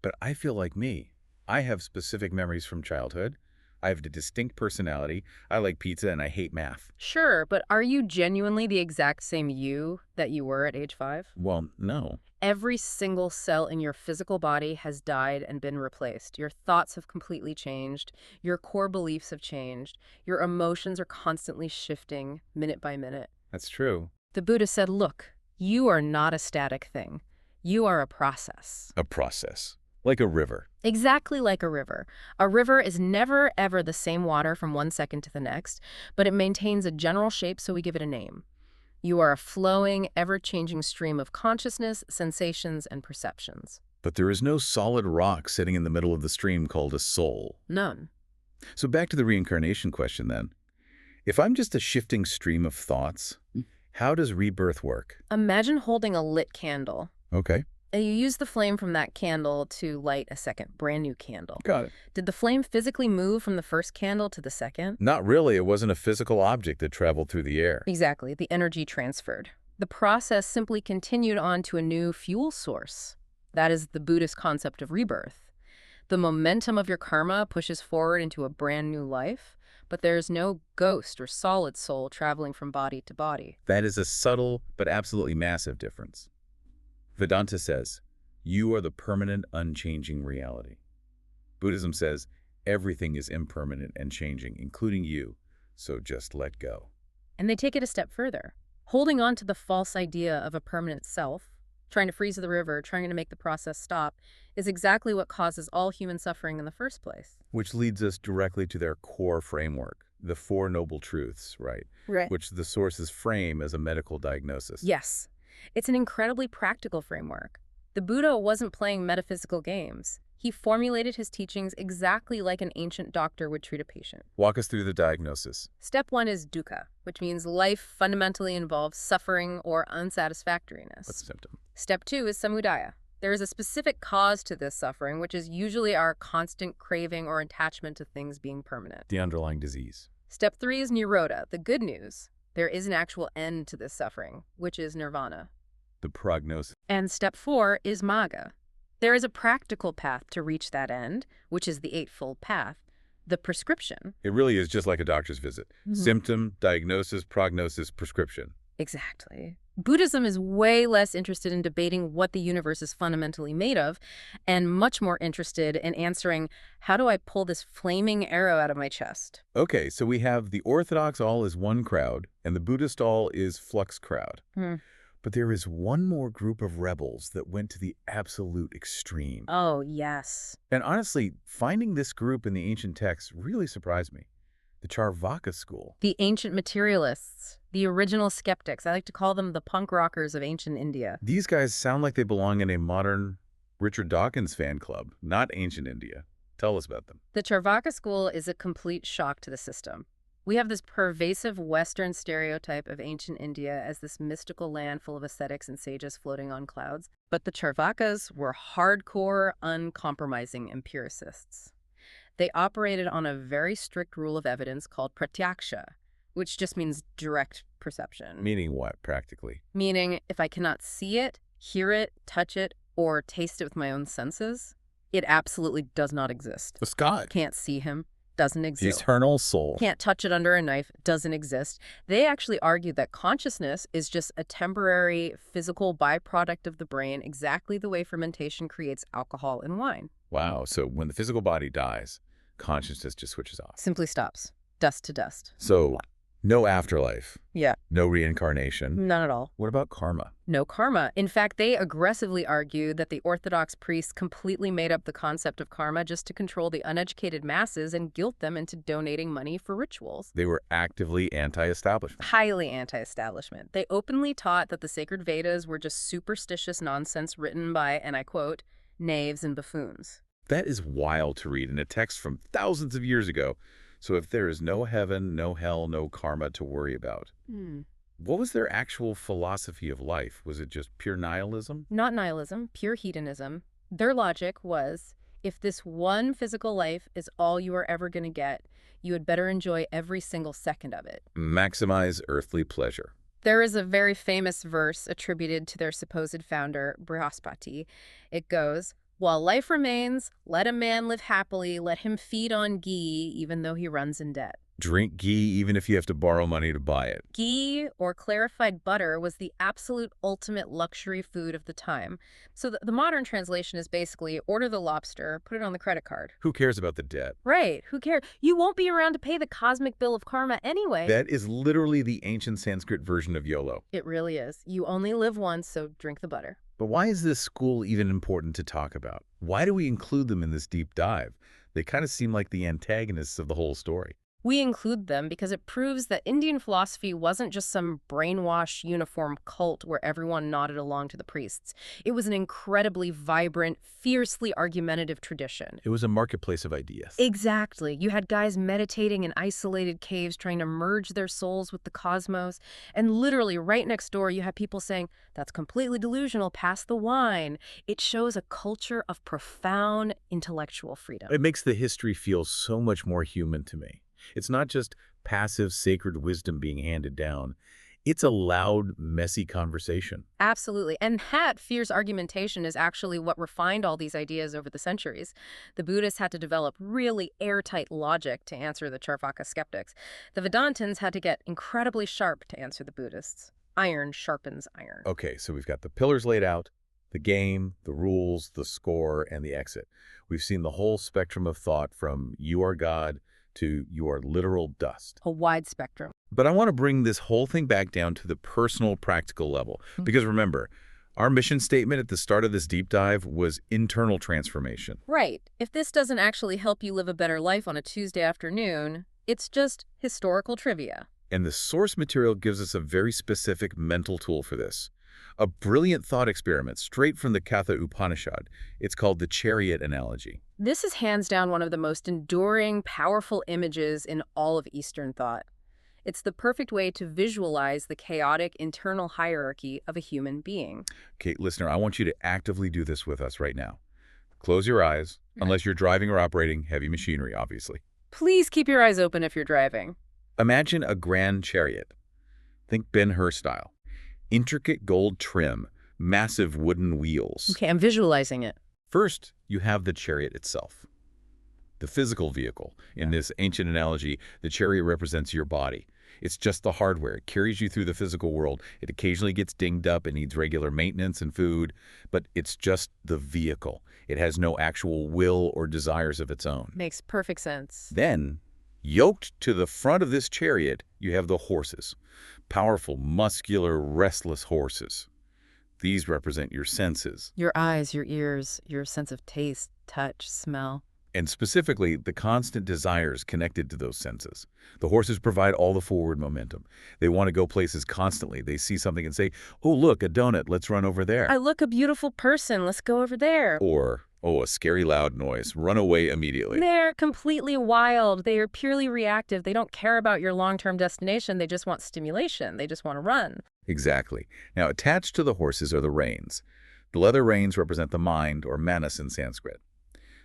But I feel like me. I have specific memories from childhood. I have a distinct personality. I like pizza and I hate math. Sure, but are you genuinely the exact same you that you were at age 5? Well, no. Every single cell in your physical body has died and been replaced. Your thoughts have completely changed. Your core beliefs have changed. Your emotions are constantly shifting, minute by minute. That's true. The Buddha said, look, you are not a static thing. You are a process. A process. Like a river. Exactly like a river. A river is never, ever the same water from one second to the next, but it maintains a general shape, so we give it a name. You are a flowing, ever-changing stream of consciousness, sensations, and perceptions. But there is no solid rock sitting in the middle of the stream called a soul. None. So back to the reincarnation question then. If I'm just a shifting stream of thoughts, how does rebirth work? Imagine holding a lit candle. Okay. You use the flame from that candle to light a second, brand new candle. Got it. Did the flame physically move from the first candle to the second? Not really. It wasn't a physical object that traveled through the air. Exactly. The energy transferred. The process simply continued on to a new fuel source. That is the Buddhist concept of rebirth. The momentum of your karma pushes forward into a brand new life, but there's no ghost or solid soul traveling from body to body. That is a subtle but absolutely massive difference. Vedanta says, you are the permanent, unchanging reality. Buddhism says, everything is impermanent and changing, including you, so just let go. And they take it a step further. Holding on to the false idea of a permanent self, trying to freeze the river, trying to make the process stop, is exactly what causes all human suffering in the first place. Which leads us directly to their core framework, the Four Noble Truths, right? Right. Which the sources frame as a medical diagnosis. Yes. It's an incredibly practical framework. The Buddha wasn't playing metaphysical games. He formulated his teachings exactly like an ancient doctor would treat a patient. Walk us through the diagnosis. Step 1 is dukkha, which means life fundamentally involves suffering or unsatisfactoriness. What's the symptom? Step 2 is samudaya. There is a specific cause to this suffering, which is usually our constant craving or attachment to things being permanent. The underlying disease. Step 3 is nirvana, the good news. There is an actual end to this suffering, which is nirvana. The prognosis. And step 4 is magga. There is a practical path to reach that end, which is the Eightfold Path, the prescription. It really is just like a doctor's visit. Symptom, diagnosis, prognosis, prescription. Exactly. Buddhism is way less interested in debating what the universe is fundamentally made of, and much more interested in answering, how do I pull this flaming arrow out of my chest? Okay, so we have the Orthodox all is one crowd, and the Buddhist all is flux crowd. But there is one more group of rebels that went to the absolute extreme. Oh, yes. And honestly, finding this group in the ancient texts really surprised me. The Charvaka school. The ancient materialists, the original skeptics. I like to call them the punk rockers of ancient India. These guys sound like they belong in a modern Richard Dawkins fan club, not ancient India. Tell us about them. The Charvaka school is a complete shock to the system. We have this pervasive Western stereotype of ancient India as this mystical land full of ascetics and sages floating on clouds. But the Charvakas were hardcore, uncompromising empiricists. They operated on a very strict rule of evidence called pratyaksha, which just means direct perception. Meaning what, practically? Meaning, if I cannot see it, hear it, touch it, or taste it with my own senses, it absolutely does not exist. The sky. Can't see him, doesn't The exist. eternal soul. Can't touch it under a knife, doesn't exist. They actually argued that consciousness is just a temporary physical byproduct of the brain, exactly the way fermentation creates alcohol in wine. Wow, so when the physical body dies, consciousness just switches off. Simply stops. Dust to dust. So, no afterlife. Yeah. No reincarnation. None at all. What about karma? No karma. In fact, they aggressively argue that the Orthodox priests completely made up the concept of karma just to control the uneducated masses and guilt them into donating money for rituals. They were actively anti-establishment. Highly anti-establishment. They openly taught that the sacred Vedas were just superstitious nonsense written by, and I quote, knaves and buffoons. That is wild to read in a text from thousands of years ago. So if there is no heaven, no hell, no karma to worry about, what was their actual philosophy of life? Was it just pure nihilism? Not nihilism, pure hedonism. Their logic was, if this one physical life is all you are ever going to get, you had better enjoy every single second of it. Maximize earthly pleasure. There is a very famous verse attributed to their supposed founder, Brihaspati. It goes, while life remains, let a man live happily, let him feed on ghee, even though he runs in debt. Drink ghee even if you have to borrow money to buy it. Ghee, or clarified butter, was the absolute ultimate luxury food of the time. So the modern translation is basically, order the lobster, put it on the credit card. Who cares about the debt? Right, who cares? You won't be around to pay the cosmic bill of karma anyway. That is literally the ancient Sanskrit version of YOLO. It really is. You only live once, so drink the butter. But why is this school even important to talk about? Why do we include them in this deep dive? They kind of seem like the antagonists of the whole story. We include them because it proves that Indian philosophy wasn't just some brainwashed uniform cult where everyone nodded along to the priests. It was an incredibly vibrant, fiercely argumentative tradition. It was a marketplace of ideas. Exactly. You had guys meditating in isolated caves trying to merge their souls with the cosmos. And literally right next door, you had people saying, that's completely delusional, pass the wine. It shows a culture of profound intellectual freedom. It makes the history feel so much more human to me. It's not just passive sacred wisdom being handed down. It's a loud, messy conversation. Absolutely. And that fierce argumentation is actually what refined all these ideas over the centuries. The Buddhists had to develop really airtight logic to answer the Charvaka skeptics. The Vedantins had to get incredibly sharp to answer the Buddhists. Iron sharpens iron. Okay, so we've got the pillars laid out, the game, the rules, the score, and the exit. We've seen the whole spectrum of thought from you are God to you are literal dust. A wide spectrum. But I want to bring this whole thing back down to the personal, practical level. Because remember, our mission statement at the start of this deep dive was internal transformation. Right. If this doesn't actually help you live a better life on a Tuesday afternoon, it's just historical trivia. And the source material gives us a very specific mental tool for this. A brilliant thought experiment straight from the Katha Upanishad. It's called the chariot analogy. This is hands down one of the most enduring, powerful images in all of Eastern thought. It's the perfect way to visualize the chaotic internal hierarchy of a human being. Okay, listener, I want you to actively do this with us right now. Close your eyes, unless you're driving or operating heavy machinery, obviously. Please keep your eyes open if you're driving. Imagine a grand chariot. Think Ben-Hur style. Intricate gold trim, massive wooden wheels. Okay, I'm visualizing it. First, you have the chariot itself. The physical vehicle. In this ancient analogy, the chariot represents your body. It's just the hardware. It carries you through the physical world. It occasionally gets dinged up and needs regular maintenance and food, but it's just the vehicle. It has no actual will or desires of its own. Makes perfect sense. Then, yoked to the front of this chariot, you have the horses. Powerful, muscular, restless horses. These represent your senses. Your eyes, your ears, your sense of taste, touch, smell. And specifically, the constant desires connected to those senses. The horses provide all the forward momentum. They want to go places constantly. They see something and say, oh, look, a donut, let's run over there. I look a beautiful person, let's go over there. Or, oh, a scary loud noise, run away immediately. They're completely wild. They are purely reactive. They don't care about your long-term destination. They just want stimulation. They just want to run. Exactly. Now, attached to the horses are the reins. The leather reins represent the mind, or manas in Sanskrit.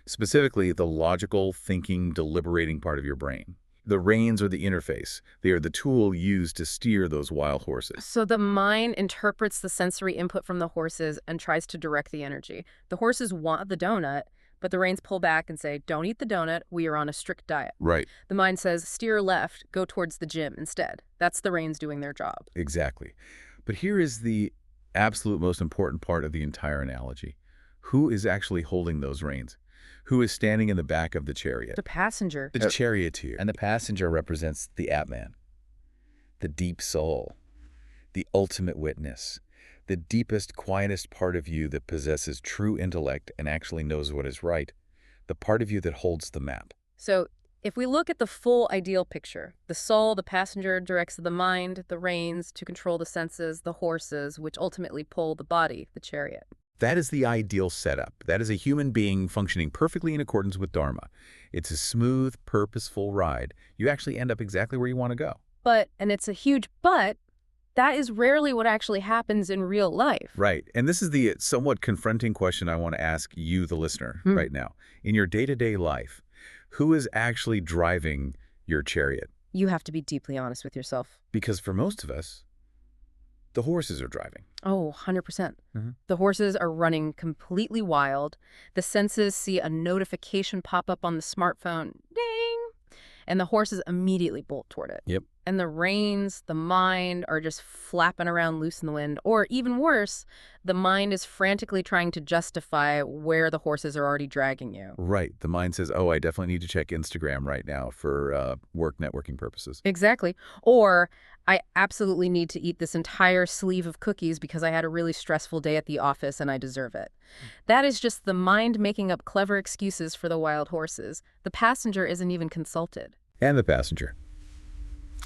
Specifically, the logical, thinking, deliberating part of your brain. The reins are the interface. They are the tool used to steer those wild horses. So the mind interprets the sensory input from the horses and tries to direct the energy. The horses want the donut, but the reins pull back and say, don't eat the donut, we are on a strict diet. Right. The mind says, steer left, go towards the gym instead. That's the reins doing their job. Exactly. But here is the absolute most important part of the entire analogy. Who is actually holding those reins? Who is standing in the back of the chariot? The passenger. The charioteer. And the passenger represents the Atman, the deep soul, the ultimate witness, the deepest, quietest part of you that possesses true intellect and actually knows what is right, the part of you that holds the map. So if we look at the full ideal picture, the soul, the passenger, directs the mind, the reins to control the senses, the horses, which ultimately pull the body, the chariot. That is the ideal setup. That is a human being functioning perfectly in accordance with Dharma. It's a smooth, purposeful ride. You actually end up exactly where you want to go. But, and it's a huge but, that is rarely what actually happens in real life. Right. And this is the somewhat confronting question I want to ask you, the listener, right now. In your day-to-day life, who is actually driving your chariot? You have to be deeply honest with yourself. Because for most of us, the horses are driving. Oh, 100%. The horses are running completely wild. The senses see a notification pop up on the smartphone. Ding! And the horses immediately bolt toward it. Yep. And the reins, the mind, are just flapping around loose in the wind. Or even worse, the mind is frantically trying to justify where the horses are already dragging you. Right. The mind says, oh, I definitely need to check Instagram right now for work networking purposes. Exactly. Or I absolutely need to eat this entire sleeve of cookies because I had a really stressful day at the office and I deserve it. That is just the mind making up clever excuses for the wild horses. The passenger isn't even consulted. And the passenger.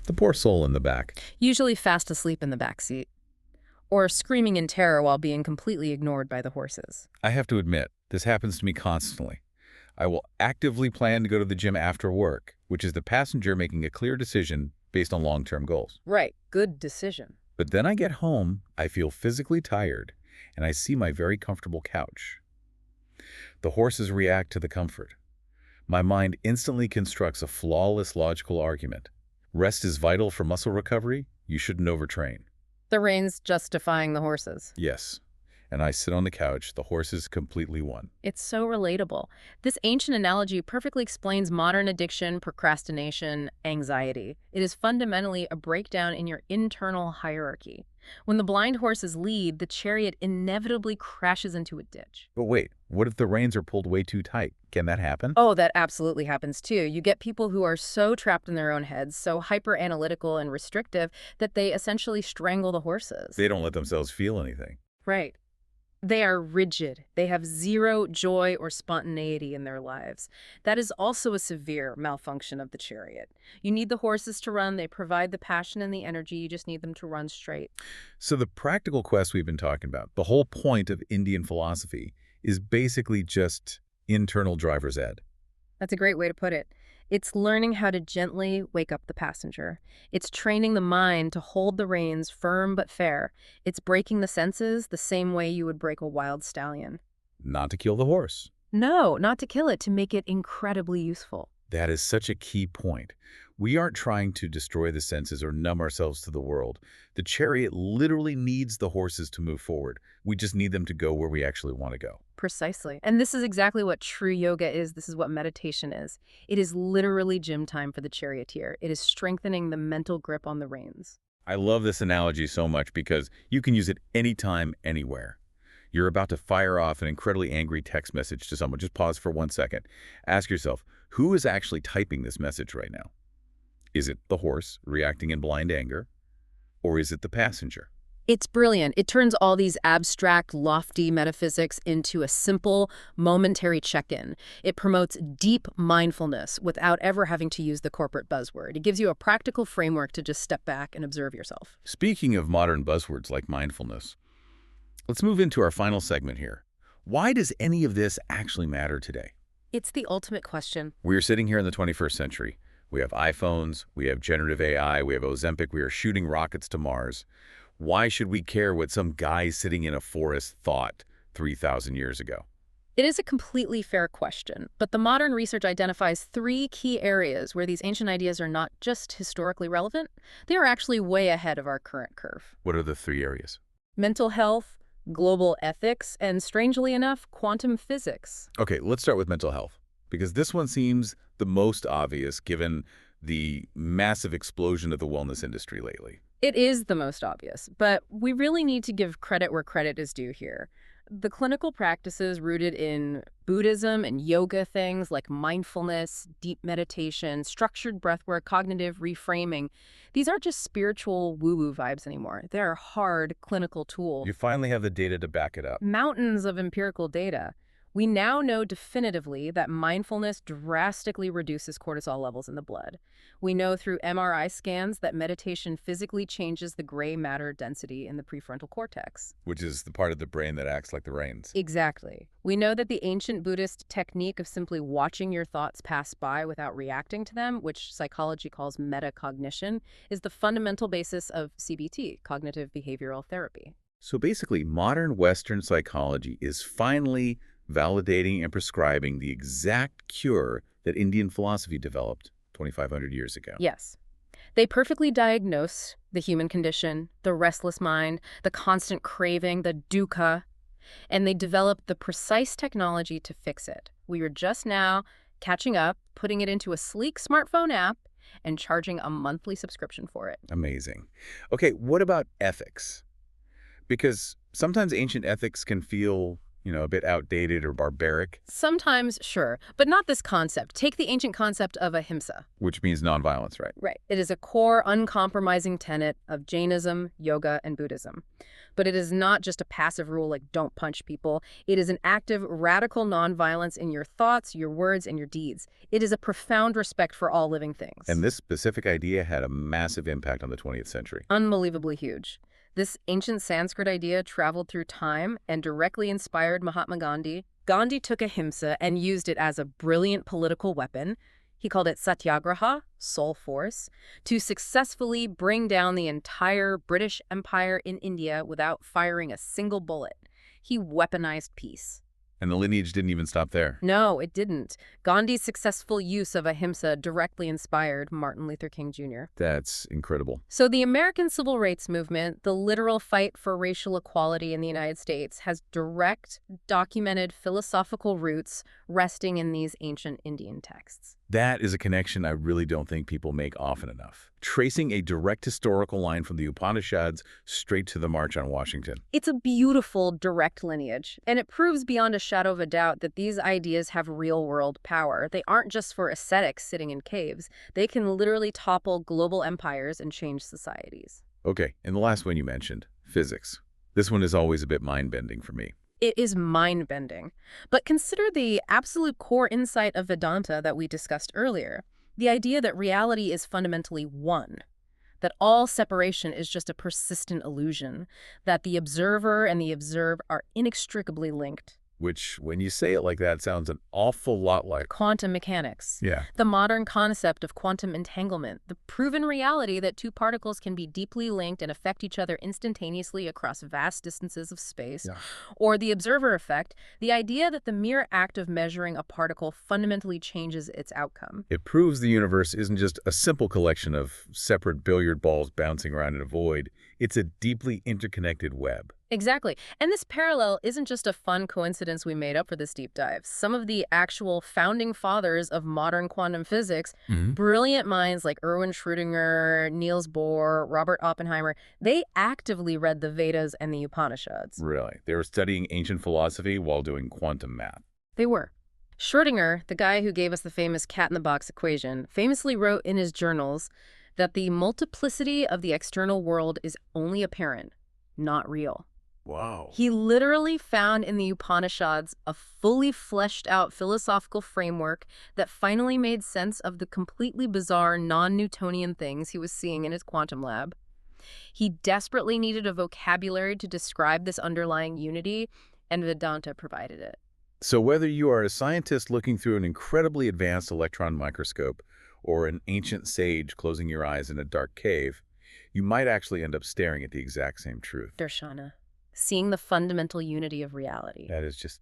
The poor soul in the back. Usually fast asleep in the back seat. Or screaming in terror while being completely ignored by the horses. I have to admit, this happens to me constantly. I will actively plan to go to the gym after work, which is the passenger making a clear decision based on long-term goals. Right. Good decision. But then I get home, I feel physically tired, and I see my very comfortable couch. The horses react to the comfort. My mind instantly constructs a flawless logical argument. Rest is vital for muscle recovery. You shouldn't overtrain. The reins justifying the horses. Yes. And I sit on the couch. The horses completely won. It's so relatable. This ancient analogy perfectly explains modern addiction, procrastination, anxiety. It is fundamentally a breakdown in your internal hierarchy. When the blind horses lead, the chariot inevitably crashes into a ditch. But wait, what if the reins are pulled way too tight? Can that happen? Oh, that absolutely happens too. You get people who are so trapped in their own heads, so hyper-analytical and restrictive, that they essentially strangle the horses. They don't let themselves feel anything. Right. They are rigid. They have zero joy or spontaneity in their lives. That is also a severe malfunction of the chariot. You need the horses to run. They provide the passion and the energy. You just need them to run straight. So the practical quest we've been talking about, the whole point of Indian philosophy, is basically just internal driver's ed. That's a great way to put it. It's learning how to gently wake up the passenger. It's training the mind to hold the reins firm but fair. It's breaking the senses the same way you would break a wild stallion. Not to kill the horse. No, not to kill it, to make it incredibly useful. That is such a key point. We aren't trying to destroy the senses or numb ourselves to the world. The chariot literally needs the horses to move forward. We just need them to go where we actually want to go. Precisely. And this is exactly what true yoga is. This is what meditation is. It is literally gym time for the charioteer. It is strengthening the mental grip on the reins. I love this analogy so much because you can use it anytime, anywhere. You're about to fire off an incredibly angry text message to someone. Just pause for 1 second. Ask yourself, who is actually typing this message right now? Is it the horse reacting in blind anger? Or is it the passenger? It's brilliant. It turns all these abstract, lofty metaphysics into a simple, momentary check-in. It promotes deep mindfulness without ever having to use the corporate buzzword. It gives you a practical framework to just step back and observe yourself. Speaking of modern buzzwords like mindfulness, let's move into our final segment here. Why does any of this actually matter today? It's the ultimate question. We are sitting here in the 21st century. We have iPhones, we have generative AI, we have Ozempic, we are shooting rockets to Mars. Why should we care what some guy sitting in a forest thought 3,000 years ago? It is a completely fair question, but the modern research identifies 3 key areas where these ancient ideas are not just historically relevant, they are actually way ahead of our current curve. What are the 3 areas? Mental health, global ethics, and strangely enough, quantum physics. Okay, let's start with mental health, because this one seems the most obvious given the massive explosion of the wellness industry lately. It is the most obvious, but we really need to give credit where credit is due here. The clinical practices rooted in Buddhism and yoga, things like mindfulness, deep meditation, structured breathwork, cognitive reframing, these aren't just spiritual woo-woo vibes anymore. They're hard clinical tools. You finally have the data to back it up. Mountains of empirical data. We now know definitively that mindfulness drastically reduces cortisol levels in the blood. We know through MRI scans that meditation physically changes the gray matter density in the prefrontal cortex. Which is the part of the brain that acts like the reins. Exactly. We know that the ancient Buddhist technique of simply watching your thoughts pass by without reacting to them, which psychology calls metacognition, is the fundamental basis of CBT, cognitive behavioral therapy. So basically, modern Western psychology is finally validating and prescribing the exact cure that Indian philosophy developed 2,500 years ago. Yes. They perfectly diagnose the human condition, the restless mind, the constant craving, the dukkha, and they developed the precise technology to fix it. We are just now catching up, putting it into a sleek smartphone app, and charging a monthly subscription for it. Amazing. Okay, what about ethics? Because sometimes ancient ethics can feel a bit outdated or barbaric. Sometimes, sure, but not this concept. Take the ancient concept of ahimsa. Which means nonviolence, right? Right. It is a core, uncompromising tenet of Jainism, yoga, and Buddhism. But it is not just a passive rule like don't punch people. It is an active, radical nonviolence in your thoughts, your words, and your deeds. It is a profound respect for all living things. And this specific idea had a massive impact on the 20th century. Unbelievably huge. This ancient Sanskrit idea traveled through time and directly inspired Mahatma Gandhi. Gandhi took ahimsa and used it as a brilliant political weapon. He called it satyagraha, soul force, to successfully bring down the entire British Empire in India without firing a single bullet. He weaponized peace. And the lineage didn't even stop there. No, it didn't. Gandhi's successful use of ahimsa directly inspired Martin Luther King Jr. That's incredible. So the American Civil Rights Movement, the literal fight for racial equality in the United States, has direct, documented philosophical roots resting in these ancient Indian texts. That is a connection I really don't think people make often enough. Tracing a direct historical line from the Upanishads straight to the March on Washington. It's a beautiful, direct lineage, and it proves beyond a shadow of a doubt that these ideas have real-world power. They aren't just for ascetics sitting in caves. They can literally topple global empires and change societies. Okay, and the last one you mentioned, physics. This one is always a bit mind-bending for me. It is mind-bending. But consider the absolute core insight of Vedanta that we discussed earlier. The idea that reality is fundamentally one, that all separation is just a persistent illusion, that the observer and the observed are inextricably linked. which, when you say it like that, sounds an awful lot like... Quantum mechanics. Yeah. The modern concept of quantum entanglement, the proven reality that two particles can be deeply linked and affect each other instantaneously across vast distances of space. Yeah. Or the observer effect, the idea that the mere act of measuring a particle fundamentally changes its outcome. It proves the universe isn't just a simple collection of separate billiard balls bouncing around in a void. It's a deeply interconnected web. Exactly. And this parallel isn't just a fun coincidence we made up for this deep dive. Some of the actual founding fathers of modern quantum physics, brilliant minds like Erwin Schrödinger, Niels Bohr, Robert Oppenheimer, they actively read the Vedas and the Upanishads. Really? They were studying ancient philosophy while doing quantum math. They were. Schrödinger, the guy who gave us the famous cat-in-the-box equation, famously wrote in his journals that the multiplicity of the external world is only apparent, not real. Wow. He literally found in the Upanishads a fully fleshed out philosophical framework that finally made sense of the completely bizarre non-Newtonian things he was seeing in his quantum lab. He desperately needed a vocabulary to describe this underlying unity, and Vedanta provided it. So whether you are a scientist looking through an incredibly advanced electron microscope or an ancient sage closing your eyes in a dark cave, you might actually end up staring at the exact same truth. Darshana. Seeing the fundamental unity of reality. That is just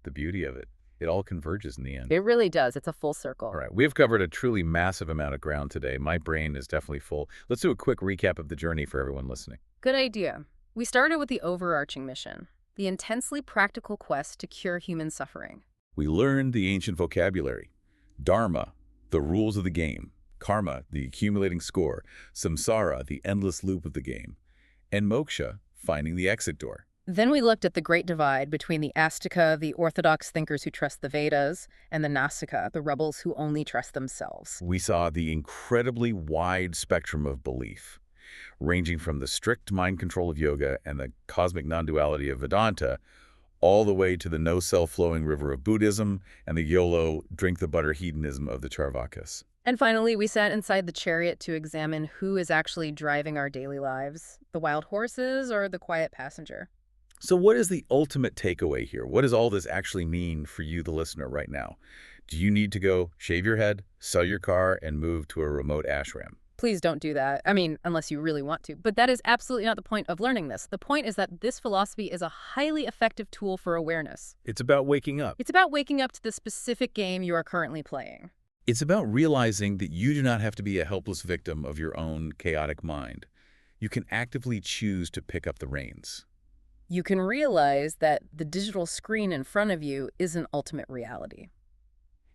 the beauty of it. It all converges in the end. It really does. It's a full circle. All right, we've covered a truly massive amount of ground today. My brain is definitely full. Let's do a quick recap of the journey for everyone listening. Good idea. We started with the overarching mission, the intensely practical quest to cure human suffering. We learned the ancient vocabulary. Dharma, the rules of the game. Karma, the accumulating score. Samsara, the endless loop of the game. And moksha, finding the exit door. Then we looked at the great divide between the Astika, the orthodox thinkers who trust the Vedas, and the Nastika, the rebels who only trust themselves. We saw the incredibly wide spectrum of belief, ranging from the strict mind control of yoga and the cosmic non-duality of Vedanta, all the way to the no-self-flowing river of Buddhism and the YOLO, drink-the-butter hedonism of the Charvakas. And finally, we sat inside the chariot to examine who is actually driving our daily lives, the wild horses or the quiet passenger. So what is the ultimate takeaway here? What does all this actually mean for you, the listener, right now? Do you need to go shave your head, sell your car, and move to a remote ashram? Please don't do that. I mean, unless you really want to. But that is absolutely not the point of learning this. The point is that this philosophy is a highly effective tool for awareness. It's about waking up. It's about waking up to the specific game you are currently playing. It's about realizing that you do not have to be a helpless victim of your own chaotic mind. You can actively choose to pick up the reins. You can realize that the digital screen in front of you isn't ultimate reality.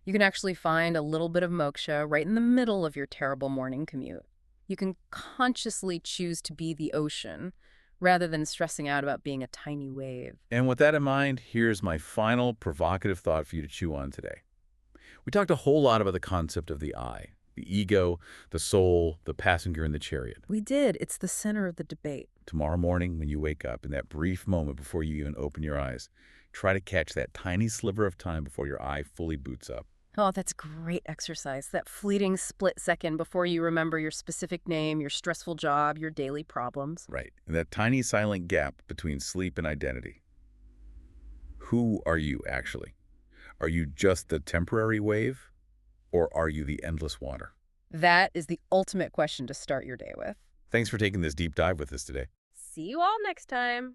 You can actually find a little bit of moksha right in the middle of your terrible morning commute. You can consciously choose to be the ocean rather than stressing out about being a tiny wave. And with that in mind, here's my final provocative thought for you to chew on today. We talked a whole lot about the concept of the I, the ego, the soul, the passenger in the chariot. We did. It's the center of the debate. Tomorrow morning, when you wake up, in that brief moment before you even open your eyes, try to catch that tiny sliver of time before your eye fully boots up. Oh, that's great exercise. That fleeting split second before you remember your specific name, your stressful job, your daily problems. Right. And that tiny silent gap between sleep and identity. Who are you, actually? Are you just the temporary wave, or are you the endless water? That is the ultimate question to start your day with. Thanks for taking this deep dive with us today. See you all next time.